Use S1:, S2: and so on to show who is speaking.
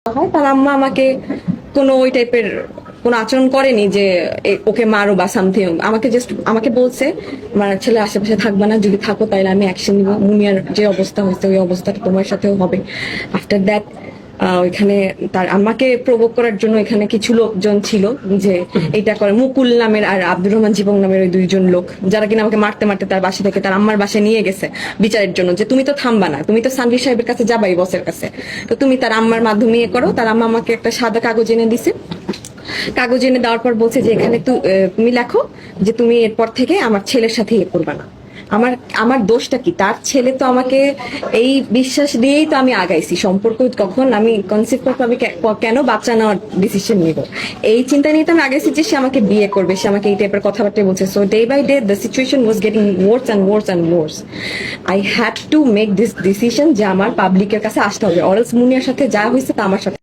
S1: হয়, তার আম্মা আমাকে কোনো ওই টাইপের কোনো আচরণ করেনি যে ওকে মারো বা সামথিং। আমাকে জাস্ট আমাকে বলছে আমার ছেলে আশেপাশে থাকবে না, যদি থাকো তাহলে আমি অ্যাকশন নিবো, মুনিয়ার যে অবস্থা হয়েছে ওই অবস্থাটা তোমার সাথেও হবে। আফটার দ্যাট ওইখানে তার আমাকে প্রভোগ করার জন্য এখানে কিছু লোকজন ছিল যে এটা করে, মুকুল নামের আর আব্দুর রহমান জীবন নামের ওই দুইজন লোক, যারা কিনা আমাকে মারতে মারতে তার বাসা থেকে তার আম্মার বাসায় নিয়ে গেছে বিচারের জন্য, যে তুমি তো থামবা না, তুমি তো সানভীর সাহেবের কাছে যাবাই, বসের কাছে, তো তুমি তার আম্মার মাধ্যমে করো। তার আম্মা আমাকে একটা সাদা কাগজ এনে দিছে। কাগজ এনে দেওয়ার পর বলছে যে এখানে তুমি লেখো যে তুমি এরপর থেকে আমার ছেলের সাথে করবা না। আমার আমার দোষটা কি? তার ছেলে তো আমাকে এই বিশ্বাস দিয়েই তো আমি আগাইছি সম্পর্ক। কখন আমি কনসেপ্ট করবো, আমি কেন বাচ্চা নেওয়ার ডিসিশন নিব, এই চিন্তা নিয়ে তো আমি আগাইছি যে সে আমাকে বিয়ে করবে, সে আমাকে এই টাইপের কথাবার্তা বলছে। So day by day the situation was getting worse and worse and worse. I had to make this decision যে আমার পাবলিকের কাছে আসতে হবে, অরএলস মুনিয়ার সাথে যা হয়েছে তা আমার সাথে